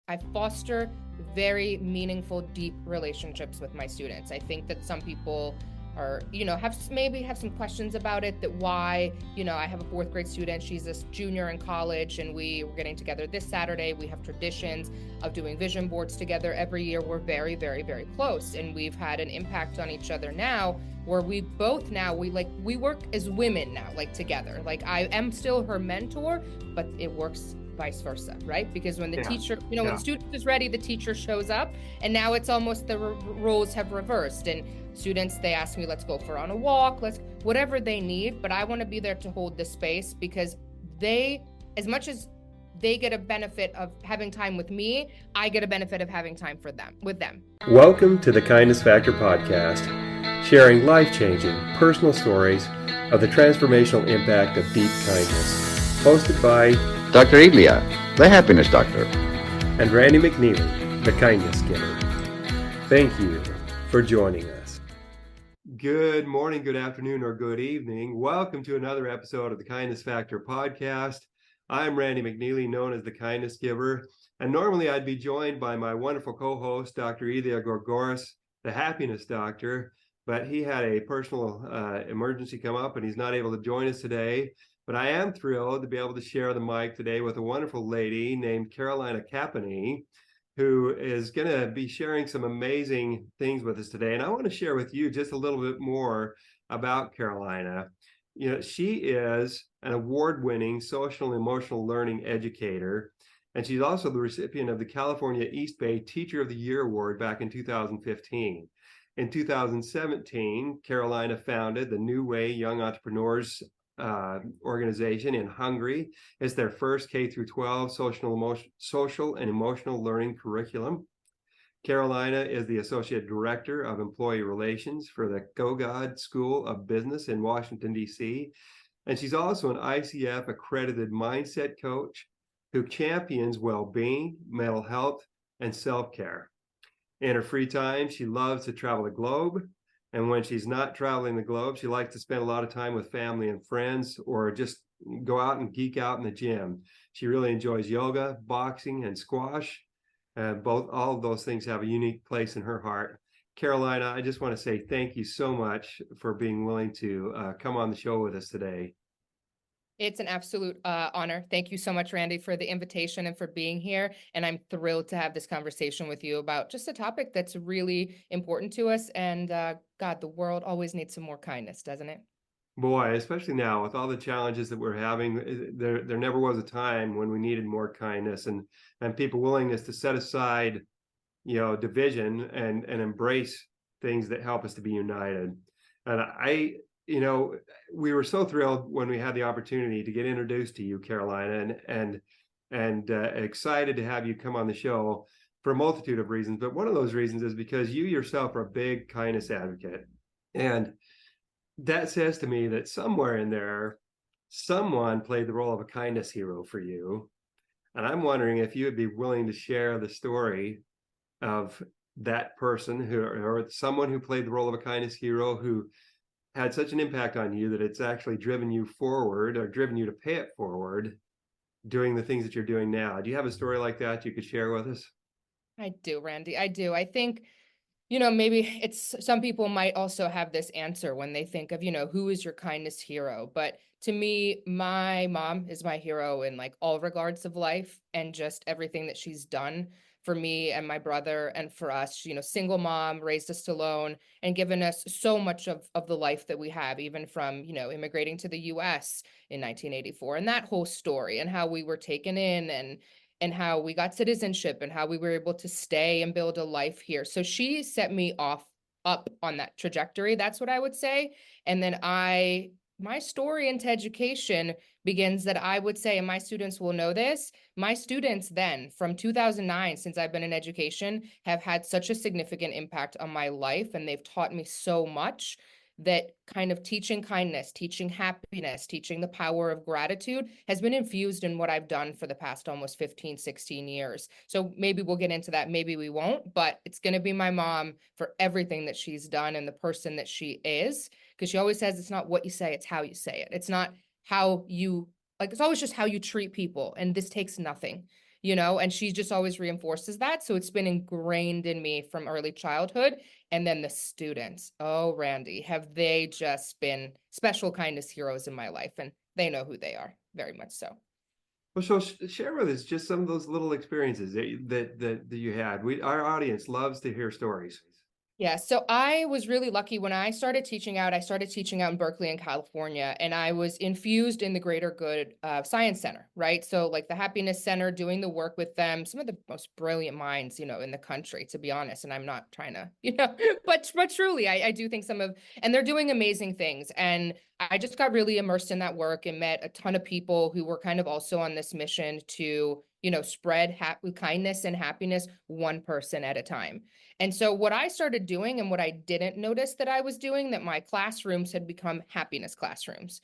I foster very meaningful, deep relationships with my students. I think that some people are, have some questions about it, that why, I have a fourth grade student, she's a junior in college, and we're getting together this Saturday. We have traditions of doing vision boards together every year. We're very, very, very close, and we've had an impact on each other now, where we both now, we work as women now, like together. Like I am still her mentor, but it works vice versa, right? Because when the teacher, when the student is ready, the teacher shows up, and now it's almost the roles have reversed. And students, they ask me, let's go for on a walk, whatever they need, but I want to be there to hold the space, because they, as much as they get a benefit of having time with me, I get a benefit of having time with them. Welcome to the Kindness Factor podcast, sharing life-changing personal stories of the transformational impact of deep kindness. Hosted by Dr. Ilya, the happiness doctor, and Randy McNeely, the kindness giver. Thank you for joining us. Good morning, good afternoon, or good evening. Welcome to another episode of the Kindness Factor podcast. I'm Randy McNeely, known as the kindness giver, and normally I'd be joined by my wonderful co-host, Dr. Ilya Gorgoris, the happiness doctor, but he had a personal emergency come up and he's not able to join us today. But I am thrilled to be able to share the mic today with a wonderful lady named Karolina Koppany, who is going to be sharing some amazing things with us today. And I want to share with you just a little bit more about Karolina. You know, she is an award-winning social and emotional learning educator, and she's also the recipient of the California East Bay Teacher of the Year Award back in 2015. In 2017, Karolina founded the NWYE Young Entrepreneurs organization in Hungary. It's their first K-12 social and emotional learning curriculum. Karolina is the Associate Director of Employee Relations for the Kogod School of Business in Washington, D.C. And she's also an ICF-accredited mindset coach who champions well-being, mental health, and self-care. In her free time, she loves to travel the globe. And when she's not traveling the globe, she likes to spend a lot of time with family and friends, or just go out and geek out in the gym. She really enjoys yoga, boxing, and squash. All of those things have a unique place in her heart. Karolina, I just want to say thank you so much for being willing to come on the show with us today. It's an absolute honor. Thank you so much, Randy, for the invitation and for being here. And I'm thrilled to have this conversation with you about just a topic that's really important to us. And God, the world always needs some more kindness, doesn't it? Boy, especially now with all the challenges that we're having, there never was a time when we needed more kindness and people willingness to set aside, division and embrace things that help us to be united. And we were so thrilled when we had the opportunity to get introduced to you, Karolina, and excited to have you come on the show for a multitude of reasons. But one of those reasons is because you yourself are a big kindness advocate. And that says to me that somewhere in there, someone played the role of a kindness hero for you. And I'm wondering if you would be willing to share the story of that person or someone who played the role of a kindness hero who had such an impact on you that it's actually driven you forward or driven you to pay it forward doing the things that you're doing now. Do you have a story like that you could share with us? I do, Randy. I do. I think, maybe some people might also have this answer when they think of, who is your kindness hero? But to me, my mom is my hero in like all regards of life and just everything that she's done for me and my brother and for us. Single mom, raised us alone, and given us so much of the life that we have, even from, immigrating to the US in 1984 and that whole story and how we were taken in and how we got citizenship and how we were able to stay and build a life here. So she set me up on that trajectory. That's what I would say. And then my story into education begins that I would say, and my students will know this, my students then from 2009, since I've been in education, have had such a significant impact on my life. And they've taught me so much that kind of teaching kindness, teaching happiness, teaching the power of gratitude has been infused in what I've done for the past almost 15, 16 years. So maybe we'll get into that, maybe we won't, but it's going to be my mom for everything that she's done and the person that she is, because she always says it's not what you say, it's how you say it. It's not how you, it's always just how you treat people. And this takes nothing. and she just always reinforces that. So it's been ingrained in me from early childhood. And then the students, oh, Randy, have they just been special kindness heroes in my life? And they know who they are, very much so. Well, so share with us just some of those little experiences that you had. Our audience loves to hear stories. Yeah, so I was really lucky when I started teaching out. I started teaching out in Berkeley in California, and I was infused in the Greater Good Science Center, right? So like the Happiness Center, doing the work with them, some of the most brilliant minds, in the country, to be honest. And I'm not trying to, but truly, I do think and they're doing amazing things. And I just got really immersed in that work and met a ton of people who were kind of also on this mission to, spread kindness and happiness one person at a time. And so what I started doing and what I didn't notice that I was doing, that my classrooms had become happiness classrooms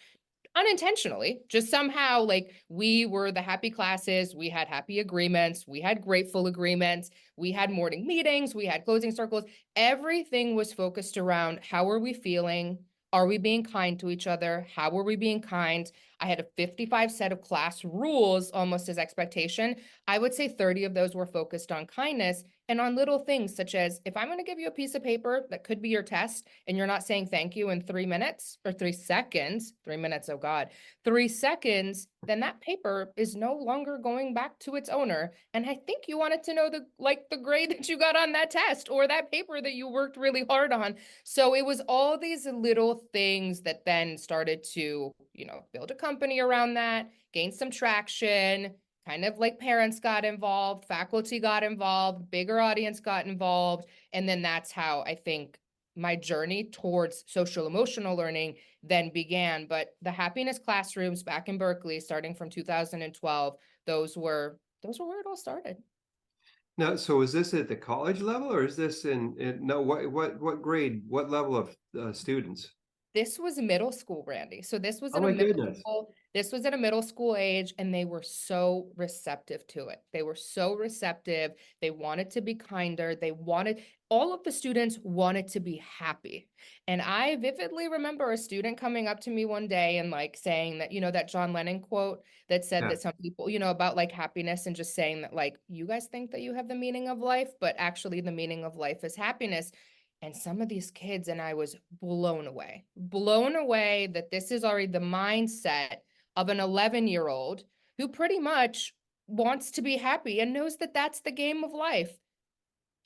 unintentionally, just somehow, like, we were the happy classes, we had happy agreements, we had grateful agreements, we had morning meetings, we had closing circles. Everything was focused around how are we feeling? Are we being kind to each other? How are we being kind? I had a 55 set of class rules almost as expectation. I would say 30 of those were focused on kindness and on little things such as, if I'm going to give you a piece of paper that could be your test and you're not saying thank you in 3 minutes or 3 seconds, 3 minutes, oh God, 3 seconds, then that paper is no longer going back to its owner. And I think you wanted to know the grade that you got on that test or that paper that you worked really hard on. So it was all these little things that then started to, build a company around that, gain some traction, kind of like parents got involved, faculty got involved, bigger audience got involved. And then that's how I think my journey towards social emotional learning then began. But the happiness classrooms back in Berkeley, starting from 2012, those were where it all started. Now, so is this at the college level, or is this no, what grade, what level of students? This was middle school, Randy. So this was Oh in a my middle goodness. school. This was at a middle school age, and they were so receptive to it. They were so receptive. They wanted to be kinder. All of the students wanted to be happy. And I vividly remember a student coming up to me one day and like saying that, that John Lennon quote that said Yeah. that some people, about like happiness, and just saying that, like, you guys think that you have the meaning of life, but actually the meaning of life is happiness. And some of these kids, and I was blown away that this is already the mindset of an 11-year-old who pretty much wants to be happy and knows that that's the game of life.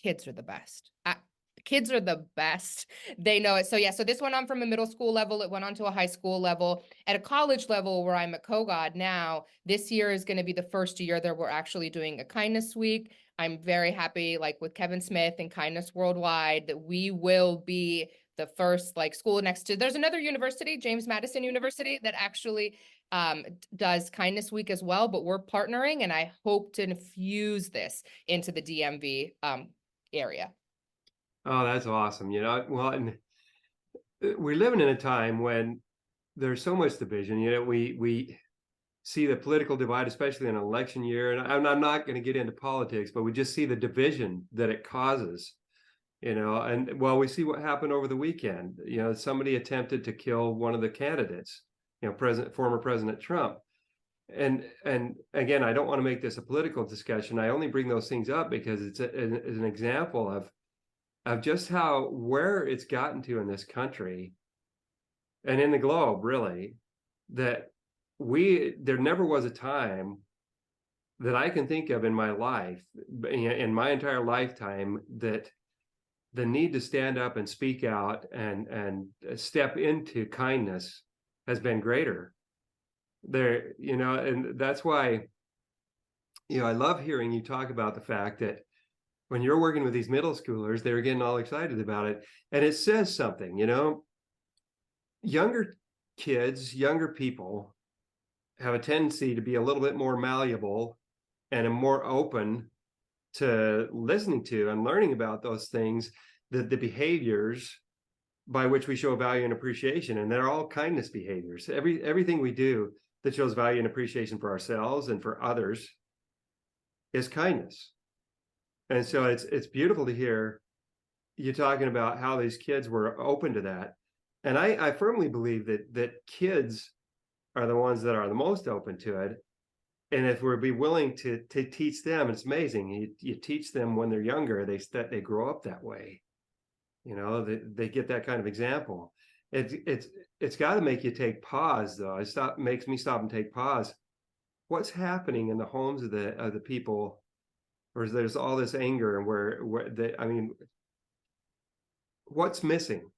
Kids are the best. Kids are the best. They know it. So yeah, so this went on from a middle school level. It went on to a high school level. At a college level where I'm at Kogod now, this year is going to be the first year that we're actually doing a kindness week. I'm very happy, like with Kevin Smith and Kindness Worldwide, that we will be the first like school next to, there's another university, James Madison University, that actually does Kindness Week as well, but we're partnering, and I hope to infuse this into the DMV area. Oh, that's awesome. Well, and we're living in a time when there's so much division. We see the political divide, especially in an election year. And I'm not going to get into politics, but we just see the division that it causes, and well, we see what happened over the weekend. Somebody attempted to kill one of the candidates, former President Trump. And again, I don't want to make this a political discussion. I only bring those things up because it's an example of just where it's gotten to in this country and in the globe, really, that there never was a time that I can think of in my life, in my entire lifetime, that the need to stand up and speak out and step into kindness has been greater. And that's why, I love hearing you talk about the fact that when you're working with these middle schoolers, they're getting all excited about it. And it says something, younger kids, younger people have a tendency to be a little bit more malleable and more open to listening to and learning about those things, the behaviors by which we show value and appreciation. And they're all kindness behaviors. Everything we do that shows value and appreciation for ourselves and for others is kindness. And so it's beautiful to hear you talking about how these kids were open to that. And I firmly believe that kids are the ones that are the most open to it. And if we'll be willing to teach them, it's amazing. You teach them when they're younger, they grow up that way. They get that kind of example. It's got to make you take pause, though. Makes me stop and take pause. What's happening in the homes of the people, or there's all this anger, and what's missing?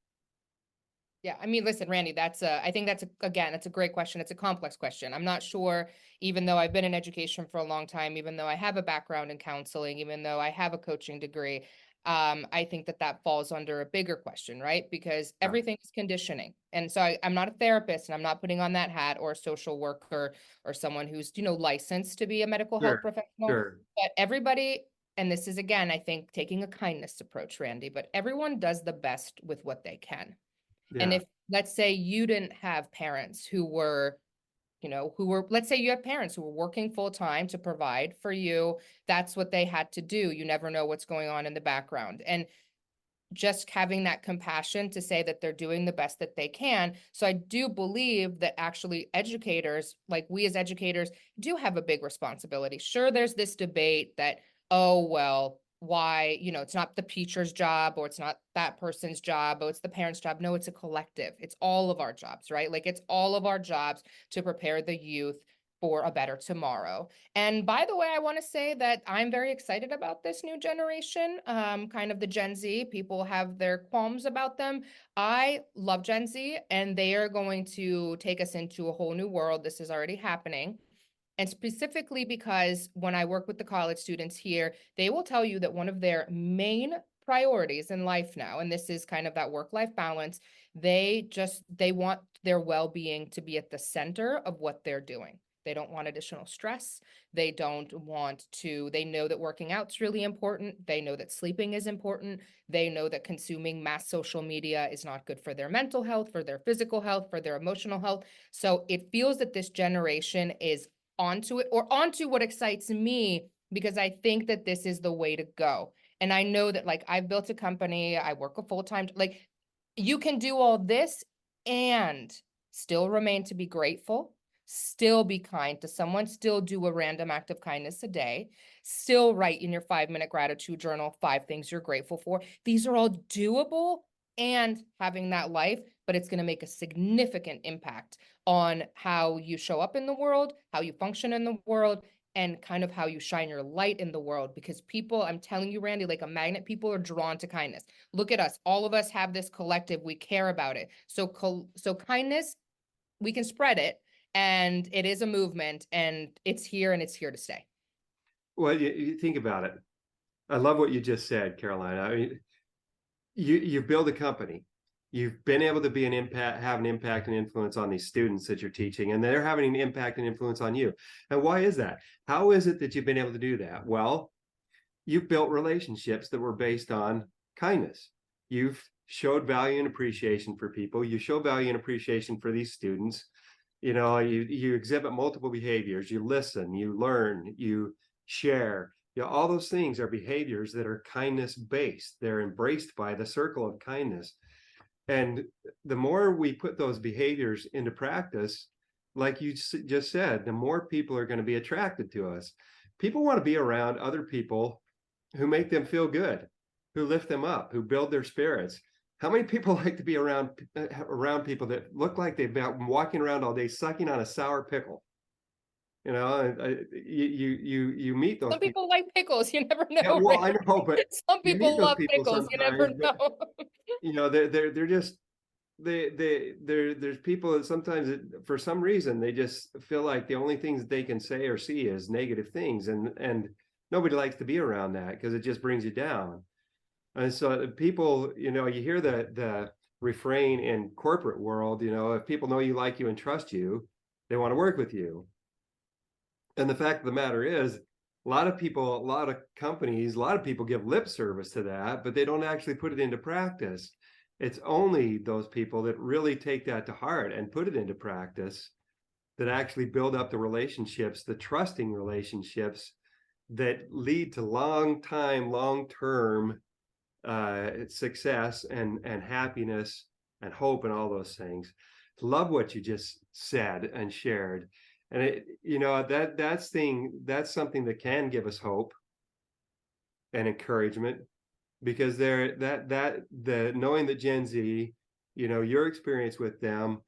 Yeah, I mean, listen, Randy, I think that's a great question. It's a complex question. I'm not sure, even though I've been in education for a long time, even though I have a background in counseling, even though I have a coaching degree, I think that falls under a bigger question, right? Because Yeah. everything is conditioning. And so I'm not a therapist, and I'm not putting on that hat, or a social worker, or someone who's, licensed to be a medical health professional. Sure. But everybody, and this is, again, I think, taking a kindness approach, Randy, but everyone does the best with what they can. And Yeah. if, let's say, you didn't have parents who were, let's say you have parents who were working full time to provide for you, that's what they had to do. You never know what's going on in the background. And just having that compassion to say that they're doing the best that they can. So I do believe that actually educators, like we as educators, do have a big responsibility. Sure, there's this debate that, oh, well, why, it's not the teacher's job, or it's not that person's job, or it's the parent's job. No, it's a collective. It's all of our jobs, right? Like, it's all of our jobs to prepare the youth for a better tomorrow. And by the way, I want to say that I'm very excited about this new generation, kind of the Gen Z. People have their qualms about them. I love Gen Z, and they are going to take us into a whole new world. This is already happening. And specifically because when I work with the college students here, they will tell you that one of their main priorities in life now, and this is kind of that work-life balance, they want their well-being to be at the center of what they're doing. They don't want additional stress. They know that working out's really important. They know that sleeping is important. They know that consuming mass social media is not good for their mental health, for their physical health, for their emotional health. So it feels that this generation is onto it, or onto what excites me, because I think that this is the way to go. And I know that, like, I've built a company, I work a full-time, like, you can do all this and still remain to be grateful, still be kind to someone, still do a random act of kindness a day, still write in your 5-minute gratitude journal 5 things you're grateful for. These are all doable, and having that life, but it's going to make a significant impact on how you show up in the world, how you function in the world, and kind of how you shine your light in the world. Because people, I'm telling you, Randy, like a magnet, people are drawn to kindness. Look at us. All of us have this collective. We care about it. So kindness, we can spread it, and it is a movement, and it's here, and it's here to stay. Well, you think about it. I love what you just said, Carolina. I mean, you build a company. You've been able to have an impact and influence on these students that you're teaching, and they're having an impact and influence on you. And why is that? How is it that you've been able to do that? Well, you've built relationships that were based on kindness. You've showed value and appreciation for people. You show value and appreciation for these students. You exhibit multiple behaviors. You listen, you learn, you share. All those things are behaviors that are kindness based. They're embraced by the circle of kindness. And the more we put those behaviors into practice, like you just said, the more people are going to be attracted to us. People want to be around other people who make them feel good, who lift them up, who build their spirits. How many people like to be around people that look like they've been walking around all day sucking on a sour pickle? You meet those Some people like pickles. You never know. Yeah, well, I know, but some you meet people those love people pickles. You never sometimes, know. they're just there's people that sometimes for some reason they just feel like the only things that they can say or see is negative things, and nobody likes to be around that because it just brings you down. And so people, you hear the refrain in corporate world, if people know you, like you, and trust you, they want to work with you. And the fact of the matter is, a lot of people, a lot of companies, a lot of people give lip service to that, but they don't actually put it into practice. It's only those people that really take that to heart and put it into practice that actually build up the relationships, the trusting relationships that lead to long-term success and happiness and hope and all those things. Love what you just said and shared. And that's something that can give us hope and encouragement, because the knowing that Gen Z, your experience with them,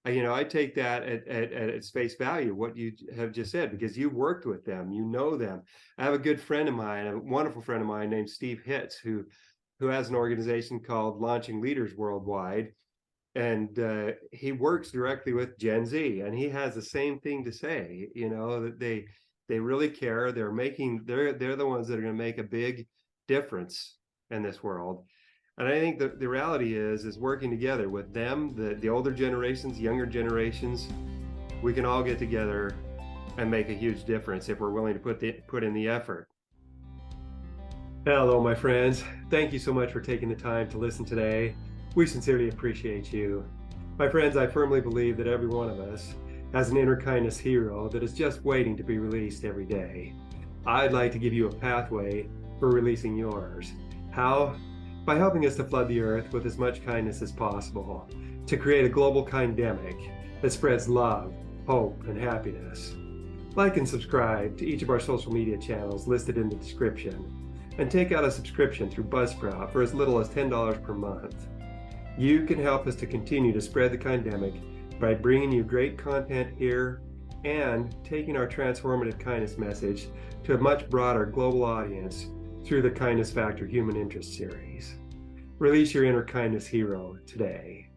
I take that at its face value, what you have just said, because you worked with them, them. I have a good friend of mine, a wonderful friend of mine named Steve Hitz, who has an organization called Launching Leaders Worldwide. And he works directly with Gen Z, and he has the same thing to say, that they really care. They're the ones that are going to make a big difference in this world. And I think the reality is working together with them, the older generations, younger generations, we can all get together and make a huge difference if we're willing to put in the effort. Hello, my friends. Thank you so much for taking the time to listen today. We sincerely appreciate you. My friends, I firmly believe that every one of us has an inner kindness hero that is just waiting to be released every day. I'd like to give you a pathway for releasing yours. How? By helping us to flood the earth with as much kindness as possible, to create a global kindemic that spreads love, hope, and happiness. Like and subscribe to each of our social media channels listed in the description, and take out a subscription through Buzzsprout for as little as $10 per month. You can help us to continue to spread the kindemic by bringing you great content here and taking our transformative kindness message to a much broader global audience through the Kindness Factor Human Interest series. Release your inner kindness hero today.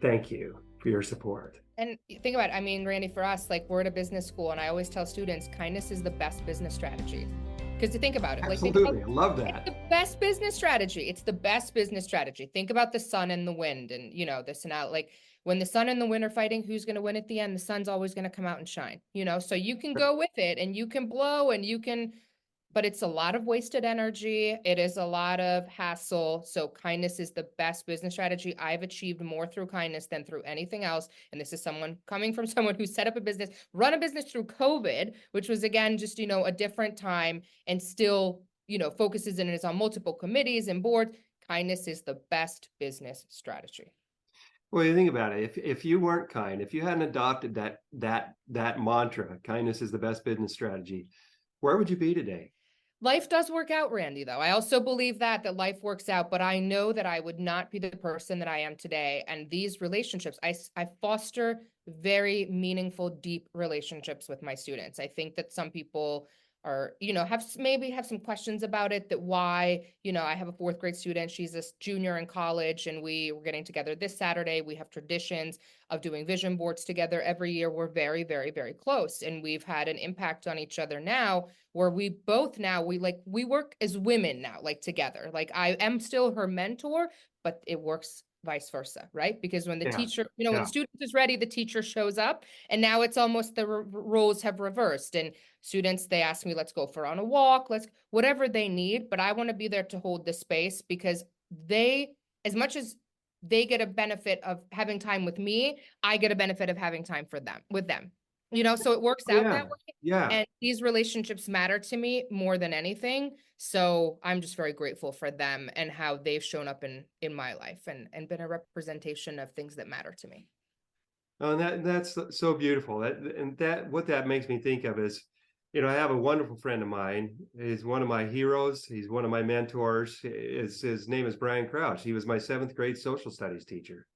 Thank you for your support. And think about it. I mean, Randy, for us, like, we're at a business school, and I always tell students, kindness is the best business strategy. Because to think about it, absolutely, I love that. It's the best business strategy. It's the best business strategy. Think about the sun and the wind, and this and that. Like, when the sun and the wind are fighting, who's going to win at the end? The sun's always going to come out and shine. So you can go with it, and you can blow, and you can. But it's a lot of wasted energy. It is a lot of hassle. So kindness is the best business strategy. I've achieved more through kindness than through anything else. And this is coming from someone who set up a business, run a business through COVID, which was, again, just, a different time, and still, focuses and is on multiple committees and boards. Kindness is the best business strategy. Well, you think about it. If you weren't kind, if you hadn't adopted that mantra, kindness is the best business strategy, where would you be today? Life does work out, Randy, though. I also believe that life works out, but I know that I would not be the person that I am today. And these relationships, I foster very meaningful, deep relationships with my students. I think that some people are, have some questions about it, that why, I have a 4th grade student. She's a junior in college, and we're getting together this Saturday. We have traditions of doing vision boards together every year. We're very, very, very close. And we've had an impact on each other now, where we work as women now, like, together. Like, I am still her mentor, but it works vice versa, right? Because when the teacher, when the student is ready, the teacher shows up, and now it's almost the roles have reversed. And students, they ask me, let's go on a walk, whatever they need, but I want to be there to hold the space, because they, as much as they get a benefit of having time with me, I get a benefit of having time with them. So it works out that way. Yeah. And these relationships matter to me more than anything. So I'm just very grateful for them and how they've shown up in my life and been a representation of things that matter to me. Oh, that's so beautiful. What that makes me think of is, I have a wonderful friend of mine. He's one of my heroes. He's one of my mentors. His name is Brian Crouch. He was my 7th grade social studies teacher.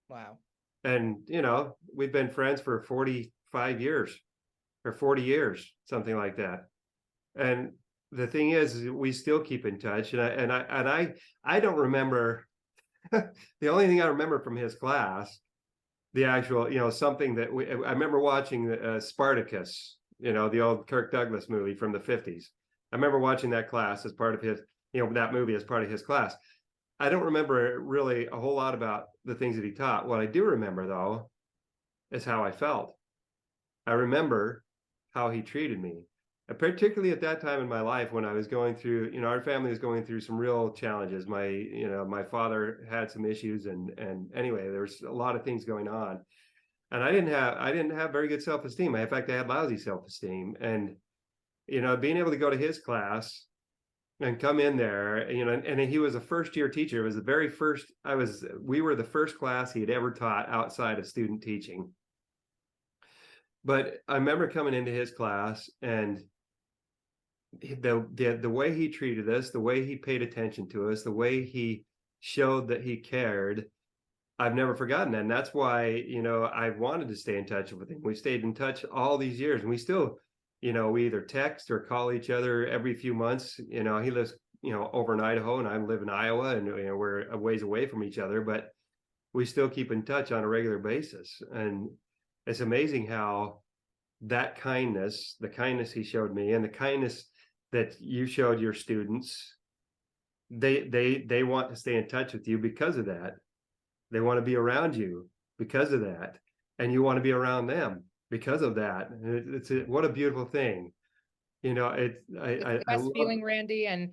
Wow. And, we've been friends for 45 years or 40 years, something like that. And the thing is we still keep in touch. And I don't remember, the only thing I remember from his class, the actual, something that I remember watching Spartacus, the old Kirk Douglas movie from the 50s. I remember watching that class as part of his, that movie as part of his class. I don't remember really a whole lot about the things that he taught. What I do remember, though, is how I felt. I remember how he treated me, and particularly at that time in my life when I was going through, our family was going through some real challenges. My father had some issues, and anyway, there was a lot of things going on, and I didn't have very good self-esteem. In fact, I had lousy self-esteem, and being able to go to his class and come in there, and he was a first-year teacher. It was the very first. We were the first class he had ever taught outside of student teaching. But I remember coming into his class, and the way he treated us, the way he paid attention to us, the way he showed that he cared, I've never forgotten that. And that's why, I wanted to stay in touch with him. We stayed in touch all these years, and we still, we either text or call each other every few months. He lives, over in Idaho, and I live in Iowa, and we're a ways away from each other, but we still keep in touch on a regular basis. And it's amazing how that kindness, the kindness he showed me, and the kindness that you showed your students, they want to stay in touch with you because of that. They want to be around you because of that, and you want to be around them because of that. What a beautiful thing. It's the best feeling, Randy. And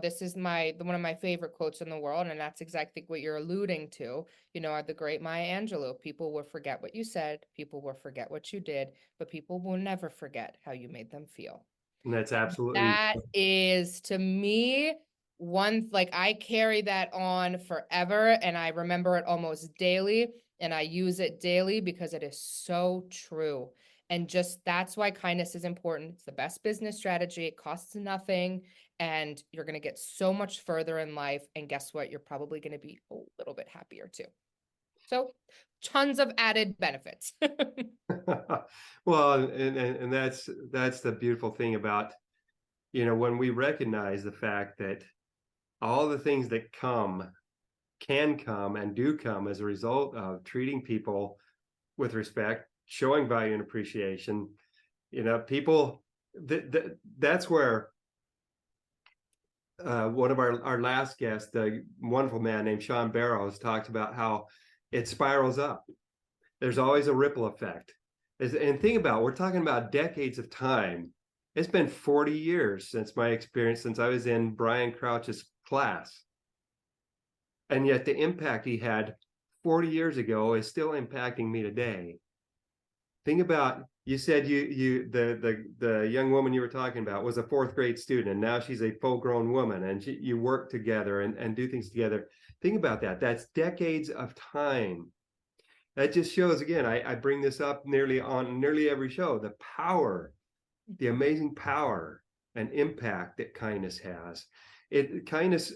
this is one of my favorite quotes in the world, and that's exactly what you're alluding to. The great Maya Angelou: people will forget what you said, people will forget what you did, but people will never forget how you made them feel. And that's absolutely, that is, to me, I carry that on forever, and I remember it almost daily, and I use it daily because it is so true. And just that's why kindness is important. It's the best business strategy. It costs nothing, and you're going to get so much further in life. And guess what? You're probably going to be a little bit happier too. So tons of added benefits. well, and that's the beautiful thing about, when we recognize the fact that all the things that can come and do come as a result of treating people with respect, showing value and appreciation, people, that's where one of our last guests, the wonderful man named Sean Barrows, talked about how it spirals up. There's always a ripple effect. And think about, we're talking about decades of time. It's been 40 years since my experience, since I was in Brian Crouch's class. And yet the impact he had 40 years ago is still impacting me today. Think about, you said the young woman you were talking about was a fourth grade student, and now she's a full-grown woman, and you work together and do things together. Think about that. That's decades of time. That just shows, again, I bring this up nearly every show, the power, the amazing power and impact that kindness has. Kindness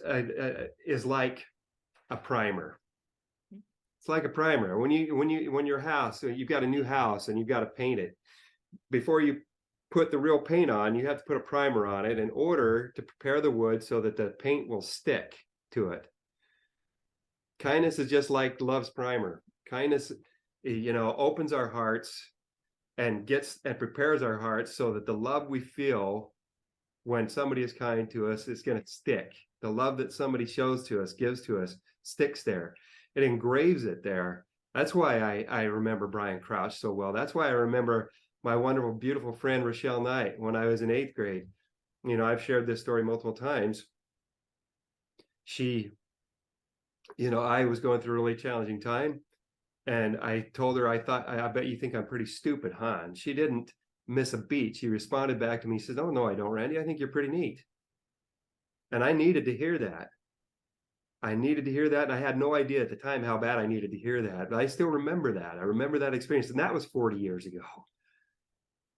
is like a primer. It's like a primer. When your house, you've got a new house and you've got to paint it. Before you put the real paint on, you have to put a primer on it in order to prepare the wood so that the paint will stick to it. Kindness is just like love's primer. Kindness, opens our hearts and prepares our hearts so that the love we feel when somebody is kind to us is going to stick. The love that somebody shows to us, gives to us, sticks there. It engraves it there. That's why I remember Brian Crouch so well. That's why I remember my wonderful, beautiful friend, Rochelle Knight, when I was in 8th grade. I've shared this story multiple times. She, I was going through a really challenging time. And I told her, I bet you think I'm pretty stupid, huh? And she didn't miss a beat. She responded back to me. She says, "Oh, no, I don't, Randy. I think you're pretty neat." And I needed to hear that. And I had no idea at the time how bad I needed to hear that. But I still remember that. I remember that experience. And that was 40 years ago.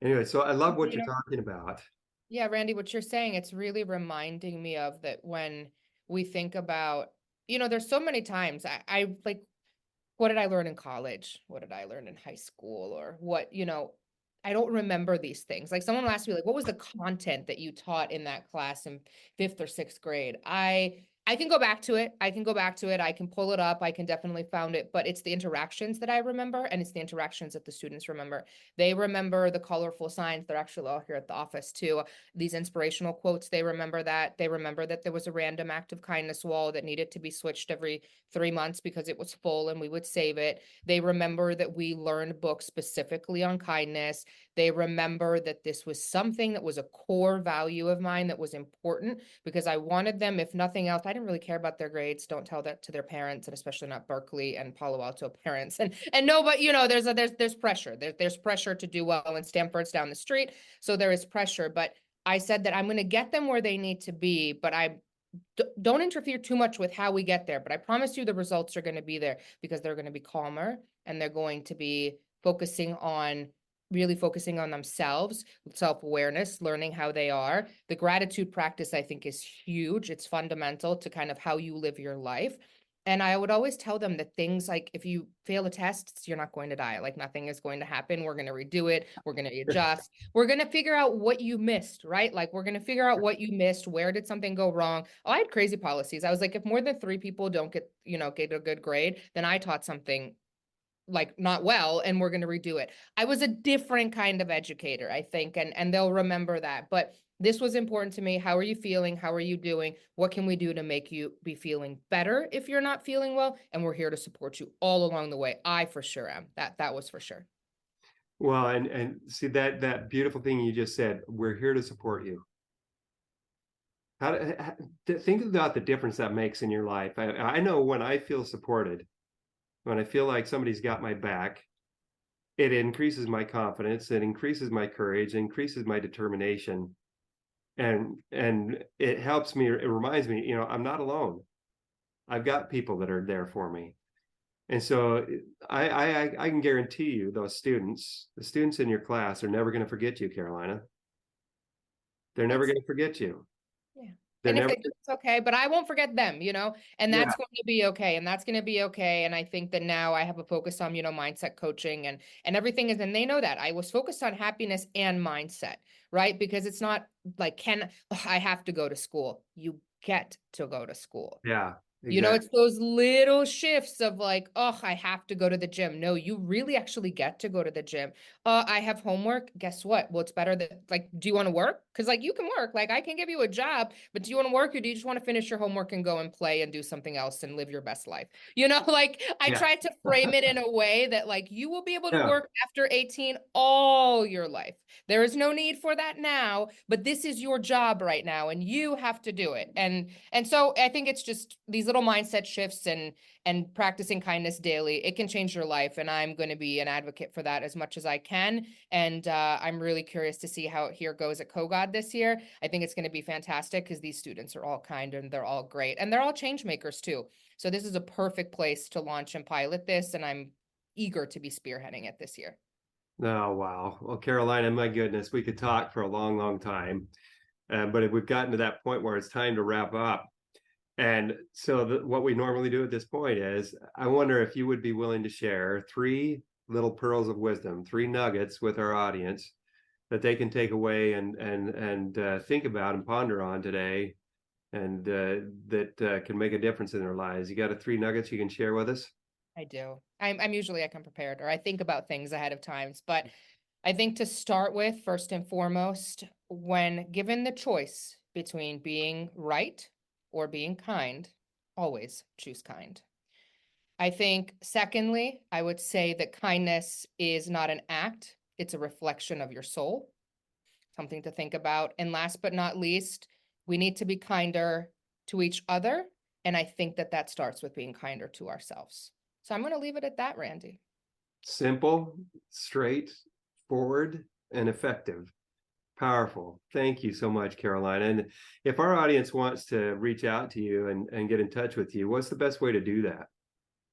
Anyway, so I love what you're talking about. Yeah, Randy, what you're saying, it's really reminding me of that when we think about, there's so many times I like, what did I learn in college? What did I learn in high school? Or what, I don't remember these things. Like, someone will ask me, like, what was the content that you taught in that class in 5th or 6th grade? I can go back to it. I can pull it up. I can definitely find it, but it's the interactions that I remember, and it's the interactions that the students remember. They remember the colorful signs. They're actually all here at the office too. These inspirational quotes, they remember that. They remember that there was a random act of kindness wall that needed to be switched every 3 months because it was full and we would save it. They remember that we learned books specifically on kindness. They remember that this was something that was a core value of mine that was important because I wanted them, if nothing else, I didn't really care about their grades. Don't tell that to their parents, and especially not Berkeley and Palo Alto parents. And no, but there's pressure. There's pressure to do well, and Stanford's down the street. So there is pressure, but I said that I'm going to get them where they need to be, but I don't interfere too much with how we get there. But I promise you the results are going to be there because they're going to be calmer and they're going to be focusing on really focusing on themselves, self-awareness, learning how they are. The gratitude practice, I think, is huge. It's fundamental to kind of how you live your life. And I would always tell them that things like, if you fail a test, you're not going to die. Like, nothing is going to happen. We're going to redo it. We're going to adjust. We're going to figure out what you missed, right? Like, we're going to figure out what you missed. Where did something go wrong? Oh, I had crazy policies. I was like, if more than 3 people don't get a good grade, then I taught something like not well, and we're going to redo it. I was a different kind of educator, I think, and they'll remember that. But this was important to me. How are you feeling? How are you doing? What can we do to make you be feeling better if you're not feeling well? And we're here to support you all along the way. I for sure am. That was for sure. Well, and see that beautiful thing you just said, we're here to support you. Think about the difference that makes in your life. I know when I feel supported, when I feel like somebody's got my back, it increases my confidence, it increases my courage, it increases my determination. And it helps me, it reminds me, I'm not alone. I've got people that are there for me. And so I can guarantee you the students in your class are never going to forget you, Karolina. They're never going to forget you. Yeah. They're And if never, they do, it's okay, but I won't forget them, and that's going to be okay. And that's going to be okay. And I think that now I have a focus on, mindset coaching and everything is, and they know that I was focused on happiness and mindset, right? Because it's not like, I have to go to school. You get to go to school. yeah, exactly. It's those little shifts of like, oh, I have to go to the gym. No, you really actually get to go to the gym. I have homework. Guess what? Well, it's better that, like, do you want to work? Because like you can work, like I can give you a job, but do you want to work or do you just want to finish your homework and go and play and do something else and live your best life? Like I try to frame it in a way that like you will be able to work after 18 all your life. There is no need for that now, but this is your job right now and you have to do it. And so I think it's just these little mindset shifts and practicing kindness daily. It can change your life. And I'm going to be an advocate for that as much as I can. And I'm really curious to see how it here goes at Kogod this year. I think it's going to be fantastic because these students are all kind and they're all great and they're all change makers too. So this is a perfect place to launch and pilot this. And I'm eager to be spearheading it this year. Oh, wow. Well, Karolina, my goodness, we could talk for a long, long time. But we've gotten to that point where it's time to wrap up. And so what we normally do at this point is, I wonder if you would be willing to share 3 little pearls of wisdom, 3 nuggets with our audience that they can take away and think about and ponder on today, and that can make a difference in their lives. You got 3 nuggets you can share with us? I do. I'm usually I come prepared, or I think about things ahead of times, but I think to start with, first and foremost, when given the choice between being right or being kind, always choose kind. I think, secondly, I would say that kindness is not an act, it's a reflection of your soul, something to think about. And last but not least, we need to be kinder to each other. And I think that starts with being kinder to ourselves. So I'm going to leave it at that, Randy. Simple, straight, forward, and effective. Powerful. Thank you so much, Karolina. And if our audience wants to reach out to you and get in touch with you, what's the best way to do that?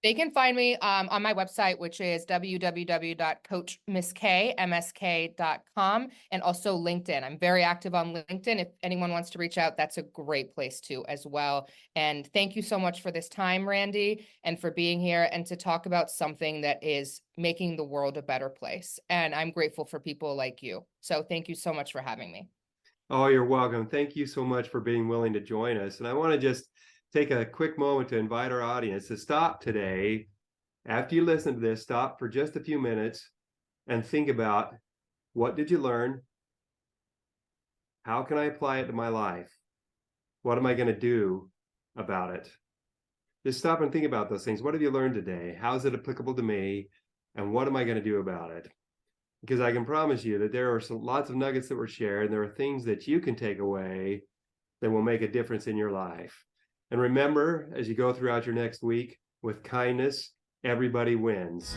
They can find me on my website, which is www.coachmisskmsk.com, and also LinkedIn. I'm very active on LinkedIn. If anyone wants to reach out, that's a great place too as well. And thank you so much for this time, Randy, and for being here and to talk about something that is making the world a better place. And I'm grateful for people like you. So thank you so much for having me. Oh, you're welcome. Thank you so much for being willing to join us. And I want to just take a quick moment to invite our audience to stop today. After you listen to this, stop for just a few minutes and think about, what did you learn? How can I apply it to my life? What am I going to do about it? Just stop and think about those things. What have you learned today? How is it applicable to me? And what am I going to do about it? Because I can promise you that there are lots of nuggets that were shared, and there are things that you can take away that will make a difference in your life. And remember, as you go throughout your next week, with kindness, everybody wins.